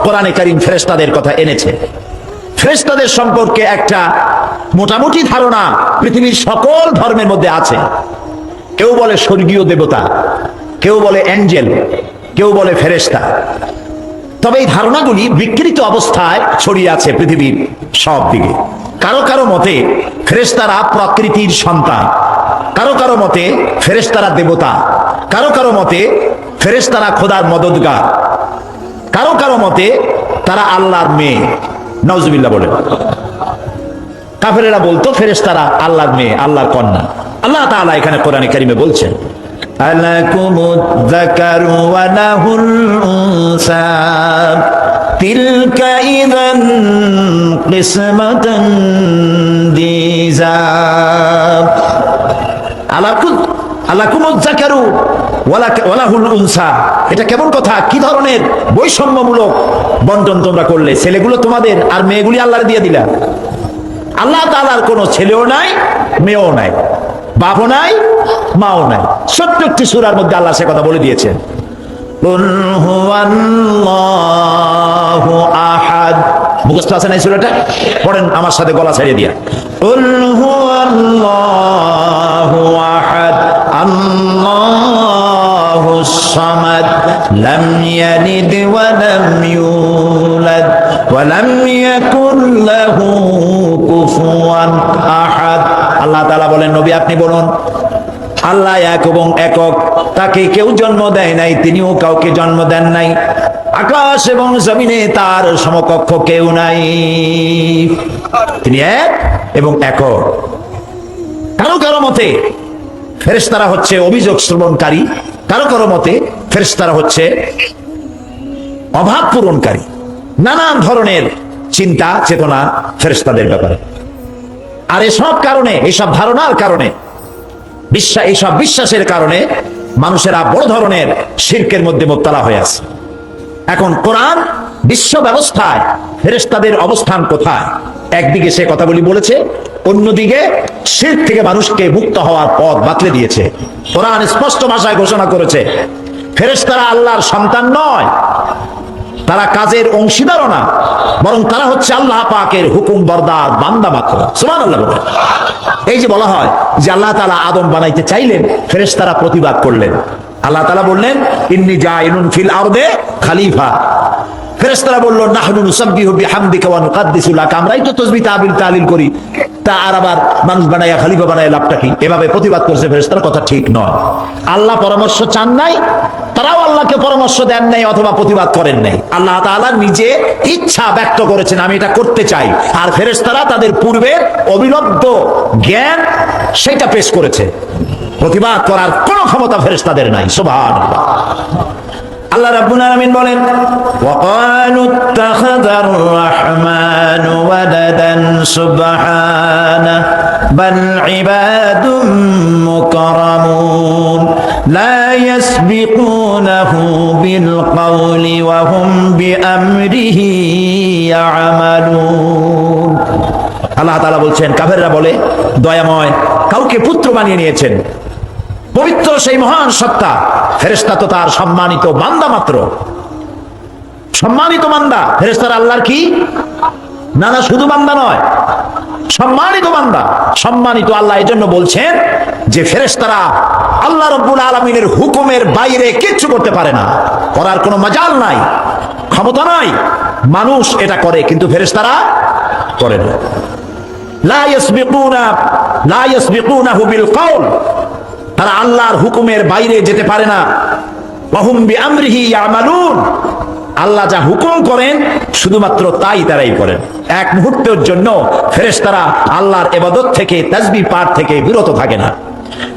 কোরআনে কারীম ফেরেশতাদের কথা এনেছে। ফেরেশতাদের সম্পর্কে একটা মোটামুটি ধারণা পৃথিবীর সকল ধর্মের মধ্যে আছে। কেউ বলে স্বর্গীয় দেবতা, কেউ বলে অ্যাঞ্জেল, কেউ বলে ফেরেশতা। তবে এই ধারণাগুলি বিকৃত অবস্থায় ছড়িয়ে আছে পৃথিবীর সব দিকে। কারো কারো মতে ফেরেশতারা প্রকৃতির সন্তান, কারো কারো মতে ফেরেশতারা দেবতা, কারো কারো মতে ফেরেশতারা খোদার মদদগার, কারো কারো মতে তারা আল্লাহর মেয়ে। নাউজুবিল্লাহ বলে। কাফেরেরা বলতো ফেরেশতারা আল্লাহর মেয়ে, আল্লাহর কন্যা। আল্লাহ তাআলা এখানে কোরআনে কারীমে বলছেন, আলাকুমুয যাকারু ওয়া লাহুল উনসা তিলকা ইযান কিসমাতান দিযা। আলাকুমুয যাকারু ওয়া লাহুল উনসা, এটা কেমন কথা? কি ধরনের বৈষম্যমূলক বন্টন তোমরা করলে? ছেলেগুলো তোমাদের আর মেয়েগুলি আল্লাহর দিয়ে দিলা। আল্লাহ তাআলার কোনো ছেলেও নাই, মেয়েও নাই, বাপও নাই, মাও নাই। ৭০টি সূরার মধ্যে আল্লাহ সে কথা বলে দিয়েছেন। কুল হুয়াল্লাহু আহাদ। মুখস্থ আছে না এই সূরাটা? পড়েন আমার সাথে গলা ছাড়িয়ে দিয়া। কুল হুয়াল্লাহু আহাদ আল্লাহুস সামাদ লাম ইয়ালিদ ওয়া লাম ইউলাদ ওয়া লাম ইয়াকুল লাহু কুফুয়ান আহাদ। আল্লাহ তাআলা বলেন, নবী আপনি বলুন, আল্লাহ এক এবং একক, তাকে কেউ জন্ম দেয় নাই, তিনিও কাউকে জন্ম দেন নাই। আকাশ এবং জমিনে তার সমকক্ষ কেউ নাই, তিনি এক এবং একক। কারো কারো মতে ফেরেশতারা হচ্ছে অভিযোগ শ্রবণকারী, কারো কারো মতে ফেরেশতারা হচ্ছে অভাব পূরণকারী। নানান ধরনের চিন্তা চেতনা ফেরেশতাদের ব্যাপারে। আর এসব কারণে, এইসব ধারণার কারণে, এইসব বিশ্বাসের কারণে মানুষেরা বড় ধরনের শিরকের মধ্যে মুবতালা হয়ে আছে। এখন কোরআন বিশ্ব ব্যবস্থায় ফেরেশতাদের অবস্থান কোথায়, একদিকে সে কথাগুলি বলেছে, অন্যদিকে শিরক থেকে মানুষকে মুক্ত হওয়ার পথ বাতলে দিয়েছে। কোরআন স্পষ্ট ভাষায় ঘোষণা করেছে ফেরেশতারা আল্লাহর সন্তান নয়, তারা কাজের অংশীদারও না, বরং তারা হচ্ছে আল্লাহ পাকের হুকুম বরদার বান্দা মাত্র। সুবহানাল্লাহ বলে। এই যে বলা হয় যে আল্লাহ তাআলা আদম বানাইতে চাইলেন, ফেরেশতারা প্রতিবাদ করলেন। আল্লাহ তাআলা বললেন, ইন্নী জাইলুন ফিল আরদে খলিফা। ফেরেশতারা বলল, নাহনু নুসাব্বিহু বিহামদিকা ওয়া নুকাদ্দিসু লাক, আমরাই তো তাসবিহ তাহলিল করি, তা আর আবার মানুষ বানাইয়া খলিফা বানাইয়া লাভটা কি? এভাবে প্রতিবাদ করছে ফেরেশতারা, কথা ঠিক নয়। আল্লাহ পরামর্শ চান নাই, তারাও আল্লাহকে পরামর্শ দেন নাই অথবা প্রতিবাদ করেন নাই। আল্লাহ তাআলা নিজে ইচ্ছা ব্যক্ত করেছেন আমি এটা করতে চাই, আর ফেরেশতারা তাদের পূর্বের অবিলব্ধ জ্ঞান সেটা পেশ করেছে। প্রতিবাদ করার কোনো ক্ষমতা ফেরেশতাদের নাই। সুবহানাল্লাহ। আল্লাহ রাব্বুল আলামিন বলেন, ওয়াকালু ইত্তাখাযার রাহমানু ওয়ালাদান সুবহানাহু বাল ইবাদুম মুকাররামুন লা ইয়াসবিকুনাহু বিল কওলি ওয়া হুম বিআমরিহি ইয়ামালুন। আল্লাহ তাআলা বলছেন, কাফেররা বলে দয়াময় কাউকে পুত্র বানিয়ে নিয়েছেন। পবিত্র সেই মহান সত্তা, ফেরেশতা তো তার সম্মানিত বান্দা মাত্র, সম্মানিত বান্দা। ফেরেশতারা আল্লাহর কি? না না, শুধু বান্দা নয়, সম্মানিত বান্দা। সম্মানিত আল্লাহ এই জন্য বলছেন যে ফেরেশতারা আল্লাহ রাব্বুল আলামিনের হুকুমের বাইরে কিচ্ছু করতে পারে না, করার কোনো মাজাল নাই, ক্ষমতা নাই। মানুষ এটা করে কিন্তু ফেরেশতারা করে না। লা ইয়াসবিকুনাহু বিল কওল, তারা আল্লাহর হুকুমের বাইরে যেতে পারে না। ওয়াহুম বিআমরিহি ইয়ামালুন, আল্লাহ যা হুকুম করেন শুধুমাত্র তাই তারাই করেন। এক মুহূর্তের জন্য ফেরেশতারা আল্লাহর ইবাদত থেকে, তাসবিহ পাঠ থেকে বিরত থাকে না।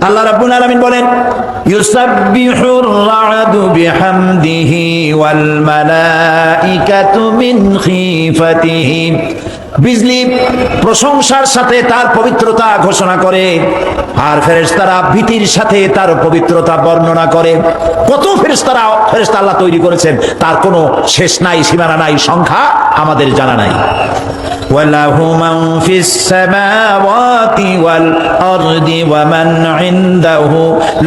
আল্লাহ রাব্বুল আলামিন বলেন, ইউসাব্বিহুর রা'দু বিহামদিহি ওয়াল মালাইকাতু মিন খিফাতিহি বিজলি প্রশংসার সাথে তার পবিত্রতা ঘোষণা করে, আর ফেরেশতারা ভীতির সাথে তার পবিত্রতা বর্ণনা করে। কত ফেরেশতা আল্লাহ তৈরি করেছেন, তার কোনো শেষ নাই, সীমানা নাই, সংখ্যা আমাদের জানা নাই। وَلَهُ مَنْ فِي السَّمَاوَاتِ وَالْأَرْضِ وَمَنْ عِنْدَهُ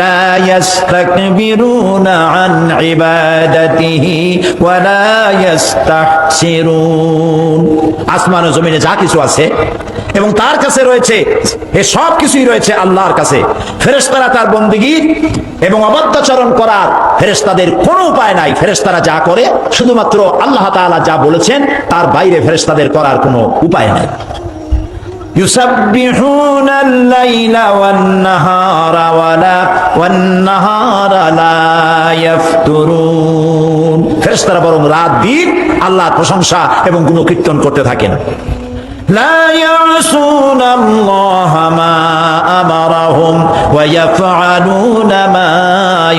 لَا يَسْتَكْبِرُونَ عَنْ عِبَادَتِهِ وَلَا يَسْتَحْسِرُونَ। আসমান ও জমিনে যা কিছু আছে এবং তার কাছে রয়েছে, এ সব কিছুই রয়েছে আল্লাহর কাছে। ফেরেশতারা তার বন্দেগী এবং অবাধ্যাচরণ করার ফেরেশতাদের কোনো উপায় নাই। ফেরেশতারা যা করে শুধুমাত্র আল্লাহ তাআলা যা বলেছেন, তার বাইরে ফেরেশতাদের করার কোনো উপায় নাই। ইউসাব্বিহুনা আল-লাইলা ওয়ান-নাহারা ওয়ান-নাহারা লা ইয়াফতুরুন। ফেরেশতারা বরং রাত দিন আল্লাহর প্রশংসা এবং গুণকীর্তন করতে থাকেন। لا يعصون الله ما أمرهم ويفعلون ما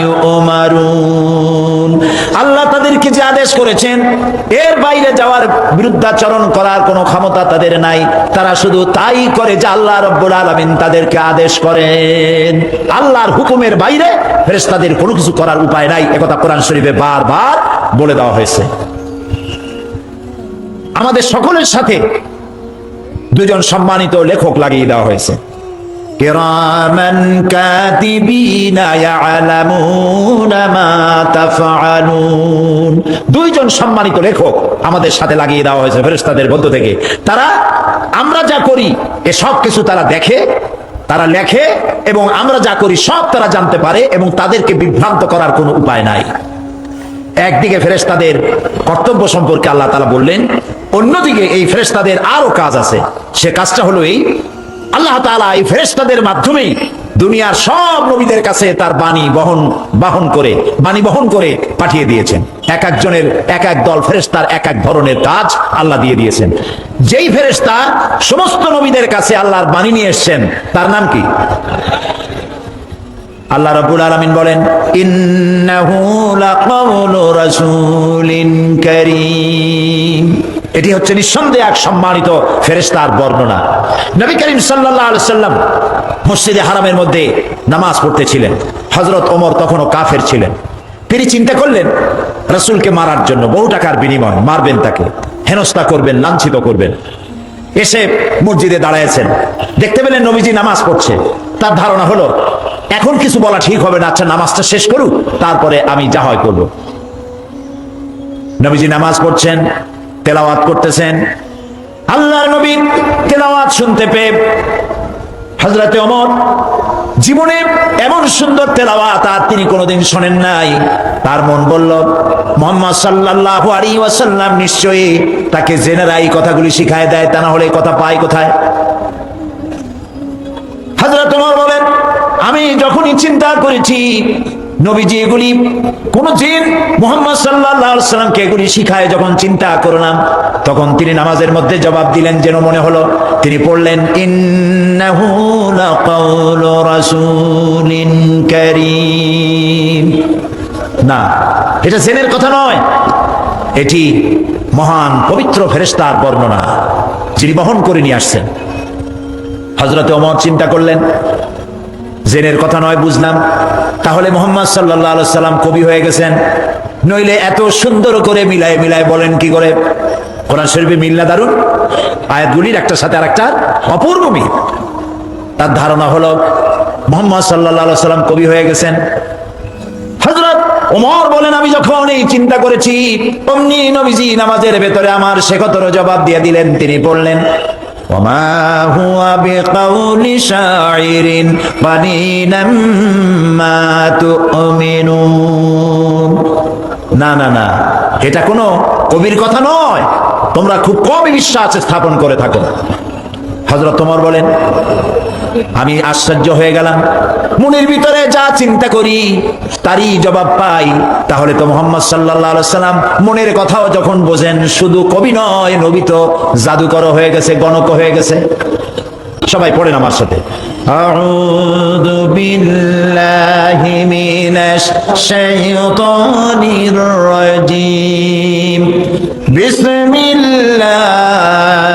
يؤمرون। আল্লাহ তাদেরকে যে আদেশ করেছেন এর বাইরে যাওয়ার, বিরুদ্ধাচরণ করার কোনো ক্ষমতা তাদের নাই। তারা শুধু তাই করে যা আল্লাহ রাব্বুল আলামিন তাদেরকে আদেশ করেন। আল্লাহর হুকুমের বাইরে ফেরেশতাদের কোনো কিছু করার উপায় নাই। একথা কোরআন শরীফে বারবার বলে দেওয়া হয়েছে। আমাদের সকলের সাথে দুজন সম্মানিত লেখক লাগিয়ে দেওয়া হয়েছে, কিরামান কাতিবিনা ইয়ালামুনা মা তাফআলুন। দুইজন সম্মানিত লেখক আমাদের সাথে লাগিয়ে দেওয়া হয়েছে ফেরেশতাদের মধ্য থেকে। তারা আমরা যা করি এ সব কিছু তারা দেখে, তারা লেখে, এবং আমরা যা করি সব তারা জানতে পারে, এবং তাদেরকে বিভ্রান্ত করার কোনো উপায় নাই। একদিকে ফেরেশতাদের কর্তব্য সম্পর্কে আল্লাহ তাআলা বললেন, অন্যদিকে এই ফেরেশতাদের আরো কাজ আছে। সে কাজটা হলো এই, আল্লাহ তাআলা এই ফেরেশতাদের মাধ্যমেই দুনিয়ার সব নবীদের কাছে তার বাণী বহন করে পাঠিয়ে দিয়েছেন। এক একজনের এক এক দল ফেরেশতার এক এক ধরনের কাজ আল্লাহ দিয়ে দিয়েছেন। যেই ফেরেশতা সমস্ত নবীদের কাছে আল্লাহর বাণী নিয়ে এসেছেন তার নাম কি? আল্লাহ রাব্বুল আলামিন বলেন, ইন্নাহু লাকাউলু রাসূলিন কারীম। এটি হচ্ছে নিঃসন্দেহে এক সম্মানিত ফেরেশতার বর্ণনা। নবী করিম সাল্লাল্লাহু আলাইহি সাল্লাম মসজিদে হারামের মধ্যে নামাজ পড়তেছিলেন। হযরত ওমর তখনও কাফের ছিলেন। তিনি চিন্তা করলেন রাসূলকে মারার জন্য, বহু টাকার বিনিময় মারবেন, তাকে হেনস্থা করবেন, লাঞ্ছিত করবেন। এসে মসজিদে দাঁড়ায়ছেন, দেখতে পেলেন নবীজি নামাজ পড়ছে। তার ধারণা হলো এখন কিছু বলা ঠিক হবে না, আচ্ছা নামাজটা শেষ করুক, তারপরে আমি যা হয় করব। নবীজি নামাজ পড়ছেন, তেলাওয়াত করতেছেন। আল্লাহর নবী তেলাওয়াত শুনতে পেয়ে হযরতে ওমর জীবনে এমন সুন্দর তেলাওয়াত আর তিনি কোনোদিন শোনেন নাই। তার মন বলল, মুহাম্মদ সাল্লাল্লাহু আলাইহি ওয়াসাল্লাম নিশ্চয়ই তাকে জেনারা এই কথাগুলি শিখায় দেয়, তা না হলে কথা পায় কোথায়? হযরত ওমর বলেন, আমি যখনই চিন্তা করেছি নবীজি এগুলি কোন জিন মুহাম্মদ সাল্লাল্লাহু আলাইহি ওয়াসাল্লামকে এগুলি শিখায়, যখন চিন্তা করলাম তখন তিনি নামাজের মধ্যে জবাব দিলেন, যেন মনে হলো তিনি পড়লেন, ইন্নাহু লাকাউলু রাসূলিন কারীম। না, এটা জিনের কথা নয়, এটি মহান পবিত্র ফেরেশতার বর্ণনা, যিনি বহন করে নিয়ে আসছেন। হযরত ওমর চিন্তা করলেন, জেনের কথা নয়, বুঝলাম, তাহলে মুহাম্মদ সাল্লাল্লাহু আলাইহি সাল্লাম কবি হয়ে গেছেন, নইলে এত সুন্দর করে মিলায় বলেন কি করে? কোরআন শরীফে মিল না দারুন? আয়াতগুলির একটার সাথে আরেকটা অপূর্ব মিল। তার ধারণা হলো মুহাম্মদ সাল্লাল্লাহু আলাইহি সাল্লাম কবি হয়ে গেছেন। হযরত ওমর বলেন, আমি যখন এই চিন্তা করেছি অমনি নবীজি নামাজের ভেতরে আমার শেখতর জবাব দিয়ে দিলেন। তিনি বললেন, ওমা হুয়া বিকাউলি শাইরিন কালিলাম মা তুমিনুন। না না না, এটা কোনো কবির কথা নয়, তোমরা খুব কমই বিশ্বাস স্থাপন করে থাকো। হযরত ওমর বলেন, আমি আশ্চর্য হয়ে গেলাম, মনের ভিতরে যা চিন্তা করি তারই জবাব পাই। তাহলে তো মুহাম্মদ সাল্লাল্লাহু আলাইহি সাল্লাম মনের কথাও যখন বোঝেন, শুধু কবি নয়, নবী তো জাদুকর হয়ে গেছে, গণক হয়ে গেছে। সবাই পড়েন আমার সাথে, আউযু বিল্লাহি মিনাশ শাইতানির রাজীম, বিসমিল্লাহ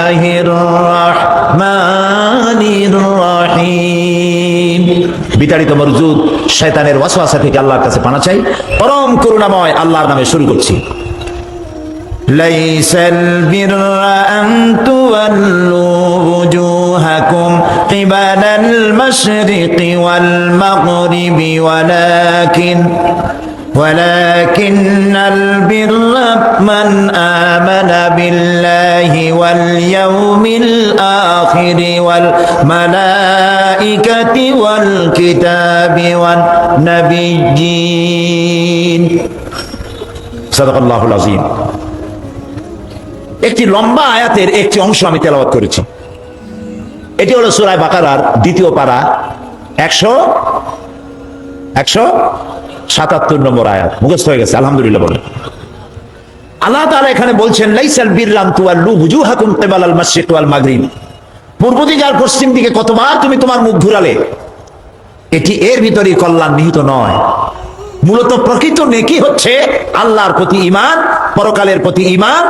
বিসমিল্লাহির রাহমানির রহিম। বিতাড়িত মরজুদ শয়তানের ওয়াসওয়াসা থেকে আল্লাহর কাছে পানা চাই। পরম করুণাময় আল্লাহর নামে শুরু করছি। লাইসাল বিররা আন তুওয়াল্লু وجوهكم قبل المشرق والمغرب ولكن البر من آمن بالله واليوم الآخر والملائكة والكتاب والنبيين صدق الله العظيم। একটি লম্বা আয়াতের একটি অংশ আমি তেলাওয়াত করেছি। এটি হলো সূরা বাকারার দ্বিতীয় পারা 177 নম্বর আয়াত। মুখস্থ হয়ে গেছে, আলহামদুলিল্লাহ বলেন। আল্লাহ তাআলা এখানে বলছেন লাইসাল বিররাম তুওয়াল্লু বুজুহাকুম কিবালাল মাশরিক ওয়াল মাগরিব। পূর্ব দিকে আর পশ্চিম দিকে কতবার তুমি তোমার মুখ ঘুরালে, এটি এর ভিতরে কল্যাণ নিহিত নয়। মূলত প্রকৃত নেকি হচ্ছে আল্লাহর প্রতি ঈমান, পরকালের প্রতি ঈমান,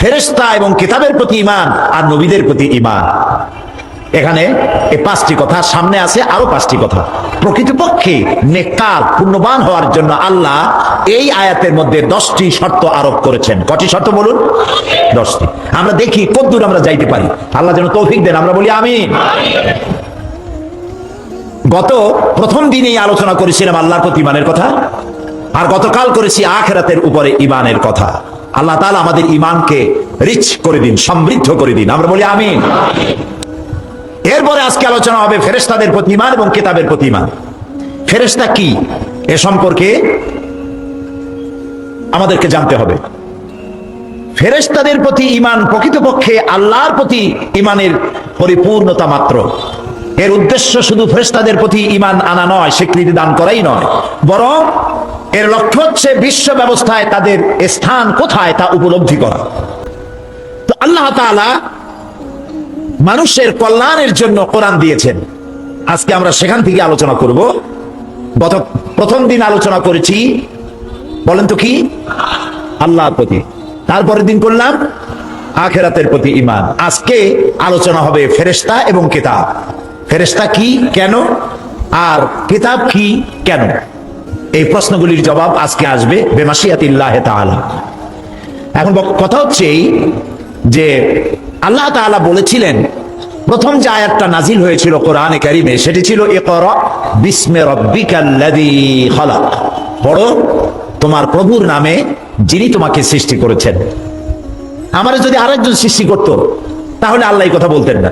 ফেরেশতা এবং কিতাবের প্রতি ঈমান আর নবীদের প্রতি ঈমান। এখানে এই 5টি কথা, সামনে আছে আরো 5টি কথা। প্রকৃতপক্ষে নেককার পুণ্যবান হওয়ার জন্য আল্লাহ এই আয়াতের মধ্যে 10টি শর্ত আরোপ করেছেন। কটি শর্ত বলুন? 10টি। আমরা দেখি কতদূর আমরা যাইতে পারি। আল্লাহ যেন তৌফিক দেন, আমরা বলি আমিন। গত প্রথম দিনেই আলোচনা করেছিলাম আল্লাহর প্রতি ঈমানের কথা, আর গতকাল করেছি আখিরাতের উপরে ঈমানের কথা। আল্লাহ তাআলা আমাদের ঈমানকে রিচ করে দিন, সমৃদ্ধ করে দিন, আমরা বলি আমিন। এরপরে আজকে আলোচনা হবে ফেরেশতাদের প্রতি ঈমান এবং কিতাবের প্রতি ঈমান। ফেরেশতা কি এ সম্পর্কে আমাদেরকে জানতে হবে। ফেরেশতাদের প্রতি ঈমান প্রকৃতপক্ষে আল্লাহর প্রতি ঈমানের পরিপূর্ণতা মাত্র। এর উদ্দেশ্য শুধু ফেরেশতাদের প্রতি ঈমান আনা নয়, স্বীকৃতি দান করাই নয়, বরং এর লক্ষ্য হচ্ছে বিশ্ব ব্যবস্থায় তাদের স্থান কোথায় তা উপলব্ধি করা। তো আল্লাহ তাআলা মানুষের কল্যাণের জন্য কোরআন দিয়েছেন। আজকে আমরা সেখান থেকে আলোচনা করব। প্রথম দিন আলোচনা করেছি, বলেন তো কি? আল্লাহর প্রতি। তারপরের দিন করলাম আখিরাতের প্রতি ঈমান। আজকে আলোচনা হবে ফেরেশতা এবং কিতাব। ফেরেশতা কি, কেন, আর কিতাব কি, কেন? এই প্রশ্নগুলির জবাব আজকে আসবে বেমাশিয়াতিল্লাহি তাআলা। এখন কথা হচ্ছে যে আল্লাহ তাআলা বলেছিলেন, প্রথম যে আয়াতটা নাজিল হয়েছিল কোরআনে কারিমে সেটি ছিল ইকরা বিসমি রাব্বিকাল্লাযী খালাক। পড়ো তোমার প্রভুর নামে যিনি তোমাকে সৃষ্টি করেছেন। আমারে যদি আরেকজন সৃষ্টি করত তাহলে আল্লাহ এই কথা বলতেন না,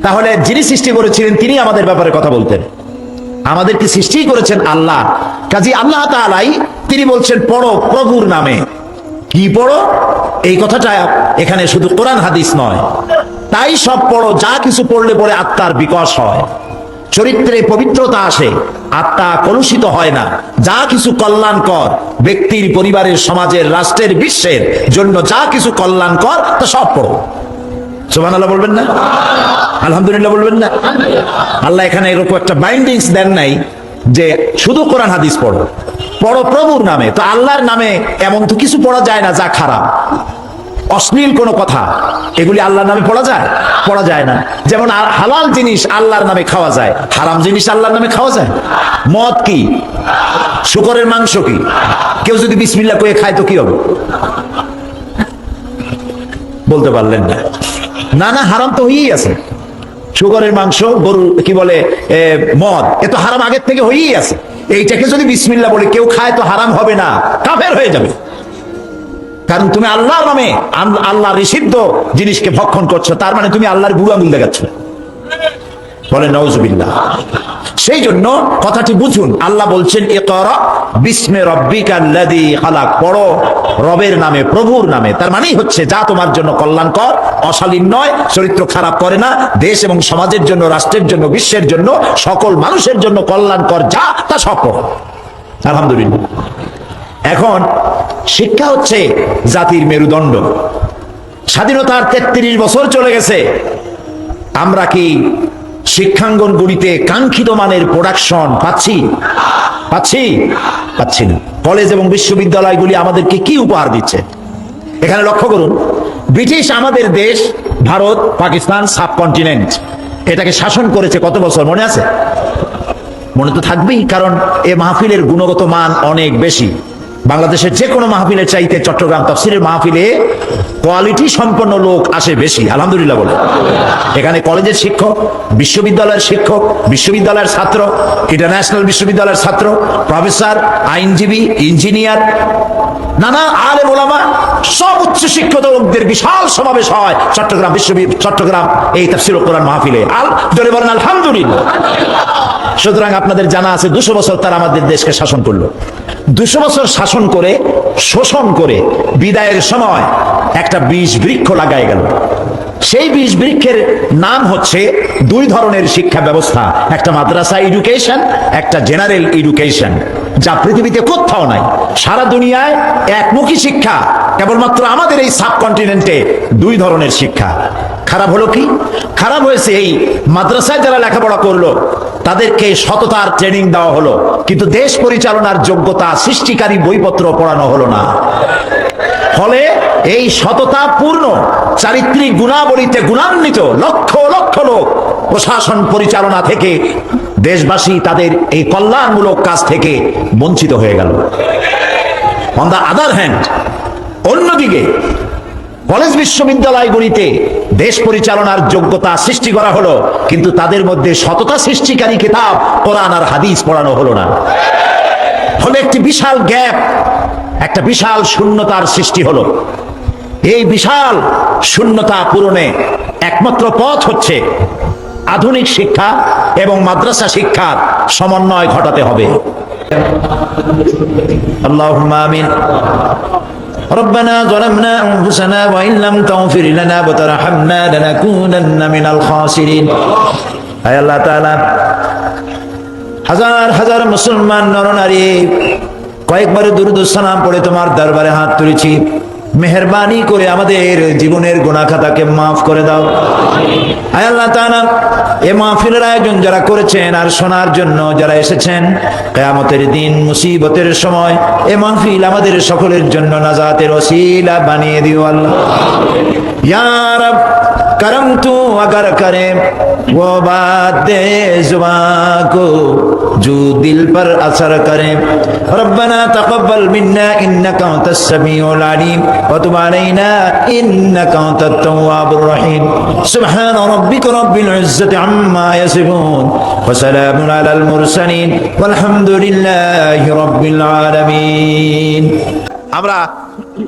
তাহলে যিনি সৃষ্টি করেছিলেন তিনি আমাদের ব্যাপারে কথা বলতেন। আমাদেরকে সৃষ্টি করেছেন আল্লাহ, কাজী আল্লাহ তাআলাই তিনি বলছেন পড়ো প্রভুর নামে। কি পড়ো? এই কথাটা এখানে শুধু কোরআন হাদিস নয়, তাই সব পড়ো, যা কিছু পড়লে পরে আত্মার বিকাশ হয়, চরিত্রে পবিত্রতা আসে, আত্মা কলুষিত হয় না। যা কিছু কল্যাণকর ব্যক্তির, পরিবারের, সমাজের, রাষ্ট্রের, বিশ্বের জন্য যা কিছু কল্যাণকর তা সব পড়ো। সুবহানাল্লাহ বলবেন না? আলহামদুলিল্লাহ বলবেন না? আল্লাহ এখানে এরকম একটা বাইন্ডিংস দেন নাই যে শুধু কোরআন হাদিস পড়ো, পড়ো প্রভুর নামে। তো আল্লাহর নামে এমন তো কিছু পড়া যায় না যা খারাপ, অশ্লীল কোনো কথা, এগুলি আল্লাহর নামে পড়া যায়? পড়া যায় না। যেমন হালাল জিনিস আল্লাহর নামে খাওয়া যায়, হারাম জিনিস আল্লাহর নামে খাওয়া যায়? মদ কি? শূকরের মাংস কি? কেউ যদি বিসমিল্লাহ কয়ে খায় তো কি হবে? বলতে পারলেন না? না না, হারাম তো হয়েই আছে। শূকরের মাংস, গরু কি বলে, মদ, এ তো হারাম আগের থেকে হয়েই আছে। এইটাকে যদি বিসমিল্লাহ বলে কেউ খায় তো হারাম হবে না, কাফের হয়ে যাবে। কারণ তুমি আল্লাহর নামে আল্লাহ নিষিদ্ধ জিনিসকে ভক্ষণ করছো, তার মানে তুমি আল্লাহর বুড়ো আঙুল দেখাচ্ছ। বলেন নাউজুবিল্লাহ। সেই জন্য কথাটি বুঝুন। আল্লাহ বলছেন ইকরা বিসমি রাব্বিকাল্লাযী খালাক, পড়ো রবের নামে, প্রভুর নামে। তার মানেই হচ্ছে যা তোমার জন্য কল্যাণকর, অশালীন নয়, চরিত্র খারাপ করে না, দেশ এবং সমাজের জন্য, রাষ্ট্রের জন্য, বিশ্বের জন্য, সকল মানুষের জন্য কল্যাণকর যা তা সব পড়ো। আলহামদুলিল্লাহ। এখন শিক্ষা হচ্ছে জাতির মেরুদণ্ড। স্বাধীনতার 33 বছর চলে গেছে, আমরা কি শিক্ষাঙ্গনগুলিতে কাঙ্ক্ষিত মানের প্রোডাকশন পাচ্ছি? পাচ্ছি না। কলেজ এবং বিশ্ববিদ্যালয়গুলি আমাদেরকে কি উপহার দিচ্ছে? এখানে লক্ষ্য করুন, ব্রিটিশ আমাদের দেশ ভারত পাকিস্তান সাবকন্টিনেন্ট এটাকে শাসন করেছে কত বছর মনে আছে? মনে তো থাকবেই, কারণ এ মাহফিলের গুণগত মান অনেক বেশি। বাংলাদেশের যে কোনো মাহফিলের চাইতে চট্টগ্রাম তাফসীরের মাহফিলে কোয়ালিটি সম্পন্ন লোক আসে বেশি, আলহামদুলিল্লাহ বলে। এখানে কলেজের শিক্ষক, বিশ্ববিদ্যালয়ের শিক্ষক, বিশ্ববিদ্যালয়ের ছাত্র, ইন্টারন্যাশনাল বিশ্ববিদ্যালয়ের ছাত্র, প্রফেসর, আইনজীবী, ইঞ্জিনিয়ার, নানা আলেম ওলামা, সব উচ্চ শিক্ষিত লোকদের বিশাল সমাবেশ হয় চট্টগ্রাম এই তাফসীরুল কোরআন মাহফিলে। জোরে বলেন আলহামদুলিল্লাহ। সুতরাং আপনাদের জানা আছে 200 বছর তারা আমাদের দেশকে শাসন করলো। 200 বছর শাসন করে, শোষণ করে বিদায়ের সময় একটা বীজ বৃক্ষ লাগাই গেল। সেই বীজ বৃক্ষের নাম হচ্ছে 2 ধরনের শিক্ষা ব্যবস্থা, একটা মাদ্রাসা এডুকেশন, একটা জেনারেল এডুকেশন, যা পৃথিবীতে কোথাও নাই। সারা দুনিয়ায় একমুখী শিক্ষা, কেবলমাত্র আমাদের এই সাবকন্টিনেন্টে 2 ধরনের শিক্ষা। খারাপ হলো কি? খারাপ হয়েছে এই মাদ্রাসায় যারা লেখাপড়া করলো তাদেরকে সততার ট্রেনিং দেওয়া হলো, কিন্তু দেশ পরিচালনার যোগ্যতা সৃষ্টিকারী বইপত্র পড়ানো হলো না। ফলে এই সততা পূর্ণ চারিত্রিক গুণাবলীতে গুণান্বিত লক্ষ লক্ষ লোক প্রশাসন পরিচালনা থেকে, দেশবাসী তাদের এই কল্যাণমূলক কাজ থেকে বঞ্চিত হয়ে গেল। অন দ্য আদার হ্যান্ড, অন্যদিকে কলেজ বিশ্ববিদ্যালয়গুলিতে দেশ পরিচালনার যোগ্যতা সৃষ্টি করা হলো, কিন্তু তাদের মধ্যে সততা সৃষ্টিকারী কিতাব কোরআন আর হাদিস পড়ানো হলো না। ফলে একটি বিশাল গ্যাপ, একটা বিশাল শূন্যতার সৃষ্টি হলো। এই বিশাল শূন্যতা পূরণে একমাত্র পথ হচ্ছে আধুনিক শিক্ষা এবং মাদ্রাসা শিক্ষার সমন্বয় ঘটাতে হবে। আল্লাহুম্মা আমিন। ربنا ظلمنا أنفسنا وإن لم تغفر لنا وترحمنا لنكونن من الخاسرين। আয় আল্লাহ তাআলা, হাজার হাজার মুসলমান নরনারী কয়েকবার দুরূদ সালাম পড়ে তোমার দরবারে হাত তুলেছি, মেহেরবানি করে আমাদের জীবনের গুনাহ খাতাকে মাফ করে দাও। আয় আল্লাহ তাআলা, এই মাহফিলের আয়োজন যারা করেছেন আর শোনার জন্য যারা এসেছেন, কিয়ামতের দিন মুসিবতের সময় এই মাহফিল আমাদের সকলের জন্য নাজাতের ওসিলা বানিয়ে দিও আল্লাহ। ইয়া রব, करम तू अगर करे वो बात दे जुबां को जो दिल पर असर करे। रब्बना तक़ब्बल मिन्ना इन्नका अंतस समीउल अलीम व तुब अलैना इन्नका अंतत तव्वाबुर रहीम। सुब्हान रब्बिका रब्बिल इज्जति अम्मा यसिफून व सलामुन अलल मुरसलीन वल्हम्दुलिल्लाहि रब्बिल आलामीन। আমরা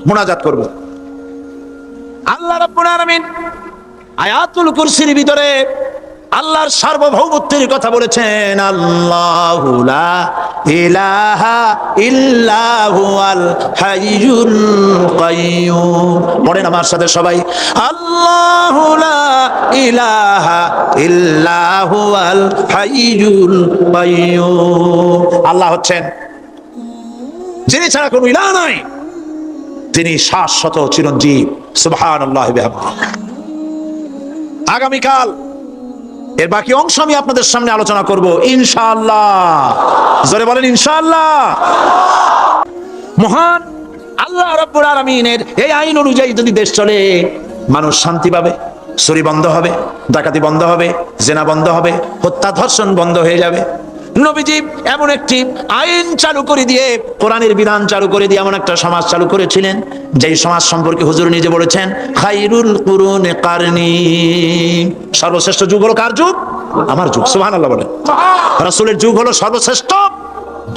মুনাজাত করব। আল্লাহ রাব্বুল আলামিন আয়াতুল কুরসির ভিতরে আল্লাহর সার্বভৌমত্বের কথা বলেছেন। আল্লাহু লা ইলাহা ইল্লা হুয়াল হাইয়ুল কাইয়্যুম। পড়েন আমার সাথে সবাই, আল্লাহু লা ইলাহা ইল্লা হুয়াল হাইয়ুল কাইয়্যুম। আল্লাহ হচ্ছেন যিনি ছাড়া কোনো ইলাহ নাই, তিনি শাশ্বত চিরঞ্জীব। সুবহানাল্লাহি ওয়া বিহামদিহি। আগামীকাল এর বাকি অংশ আমি আপনাদের সামনে আলোচনা করব ইনশাআল্লাহ। জোরে বলেন ইনশাআল্লাহ। মহান আল্লাহ রাব্বুল আলামিনের এই আইন অনুযায়ী যদি দেশ চলে, মানুষ শান্তি পাবে, চুরি বন্ধ হবে, ডাকাতি বন্ধ হবে, জেনা বন্ধ হবে, হত্যা ধর্ষণ বন্ধ হয়ে যাবে। নবীজি এমন একটি আইন চালু করে দিয়ে, কোরআনের বিধান চালু করে দিয়ে এমন একটা সমাজ চালু করেছিলেন, যেই সমাজ সম্পর্কে হুজুর নিজে বলেছেন, খায়রুল কুরুনি কারনি। সর্বশ্রেষ্ঠ যুগ হলো কার যুগ? আমার যুগ। সুবহানাল্লাহ বলেন। রাসূলের যুগ হলো সর্বশ্রেষ্ঠ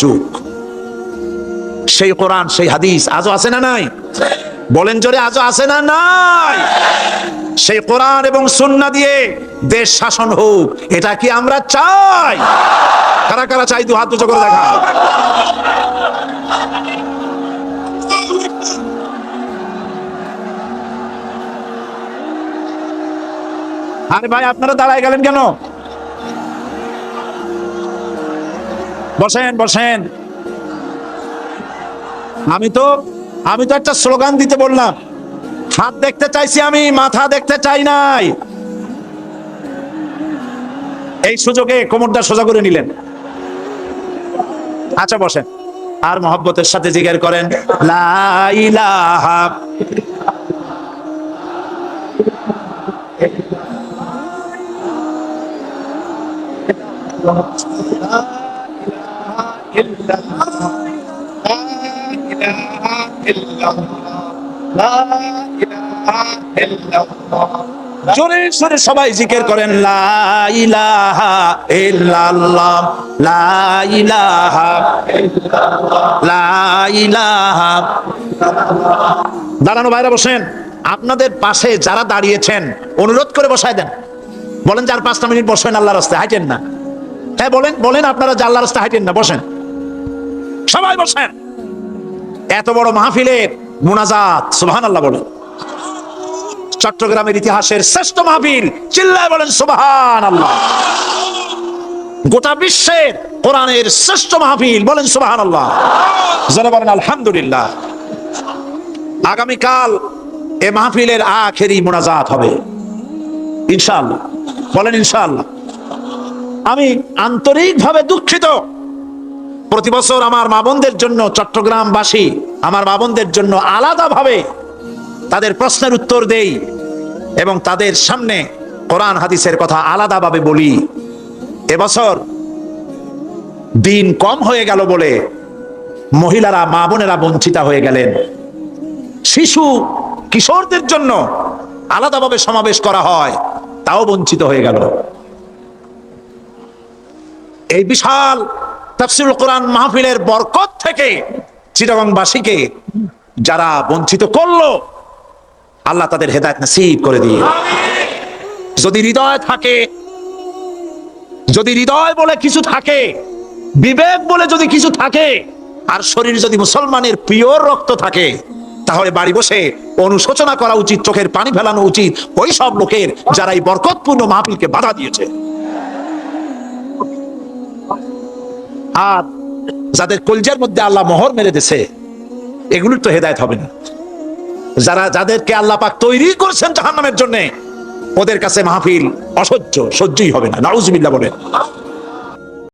যুগ। সেই কোরআন, সেই হাদিস আজও আছে না নাই? বলেন জোরে, আজও আছে না নাই? সেই কোরআন এবং সুন্নাহ দিয়ে দেশ শাসন হোক, এটা কি আমরা চাই? কারা কারা চাই? দু হাত উঁচু করে দেখা। আরে ভাই, আপনারা দাঁড়ায় গেলেন কেন? বসেন বসেন। আমি তো একটা স্লোগান দিতে বললাম। হাত দেখতে চাইছি আমি, মাথা দেখতে চাই নাই। এই সুযোগে কোমরটা সোজা করে নিলেন। আচ্ছা বসেন, আর মহব্বতের সাথে জিকির করেন, লা ইলাহা জোরে জোরে সবাই জিকির করেন, লা ইলাহা ইল্লাল্লাহ, লা ইলাহা ইল্লাল্লাহ, লা ইলাহা। দাঁড়ানো ভাইরা বসেন। আপনাদের পাশে যারা দাঁড়িয়েছেন অনুরোধ করে বসায় দেন। বলেন যে আর 5টা মিনিট বসেন, আল্লাহর রাস্তায় হাঁটেন না। হ্যাঁ বলেন, বলেন আপনারা যে আল্লাহর রাস্তায় হাঁটেন না, বসেন, সবাই বসেন। এত বড় মাহফিলের মুনাজাত, সুবহানাল্লাহ বলেন। চট্টগ্রামের ইতিহাসের শ্রেষ্ঠ মাহফিল, চিল্লায় বলেন সুবহানাল্লাহ। গোটা বিশ্বের কোরআনের শ্রেষ্ঠ মাহফিল, বলেন সুবহানাল্লাহ। যারা বলেন আলহামদুলিল্লাহ। আগামীকাল এ মাহফিলের আখেরি মুনাজাত হবে ইনশাআল্লাহ, বলেন ইনশাআল্লাহ। আমি আন্তরিকভাবে দুঃখিত, প্রতি বছর আমার মা বোনদের জন্য, চট্টগ্রামবাসী আমার মা বোনদের জন্য আলাদাভাবে তাদের প্রশ্নের উত্তর দেই এবং তাদের সামনে কোরআন হাদিসের কথা আলাদাভাবে বলি। এবছর দিন কম হয়ে গেল বলে মহিলারা, মা বোনেরা বঞ্চিত হয়ে গেলেন। শিশু কিশোরদের জন্য আলাদাভাবে সমাবেশ করা হয়, তাও বঞ্চিত হয়ে গেল। এই বিশাল তাফসীরুল কোরআন মাহফিলের বরকত থেকে চিটাগংবাসীকে যারা বঞ্চিত করলো, আল্লাহ তাদের হেদায়েত নসিব করে দিয়ে। যদি হৃদয় থাকে, যদি হৃদয় বলে কিছু থাকে, বিবেক বলে যদি কিছু থাকে, আর শরীর যদি মুসলমানের পিওর রক্ত থাকে, তাহলে বাড়ি বসে অনুশোচনা করা উচিত, চোখের পানি ফেলানো উচিত ওই সব লোকের যারা এই বরকতপূর্ণ মাহফিলকে বাধা দিয়েছে। আর যাদের কলজার মধ্যে আল্লাহ মোহর মেরে দিয়েছে, এগুলোর তো হেদায়েত হবে না। যারা, যাদেরকে আল্লাহ পাক তৈরি করেছেন জাহান্নামের জন্য, ওদের কাছে মাহফিল অসহ্য, সহ্যই হবে না। নাউজুবিল্লাহ বলেন।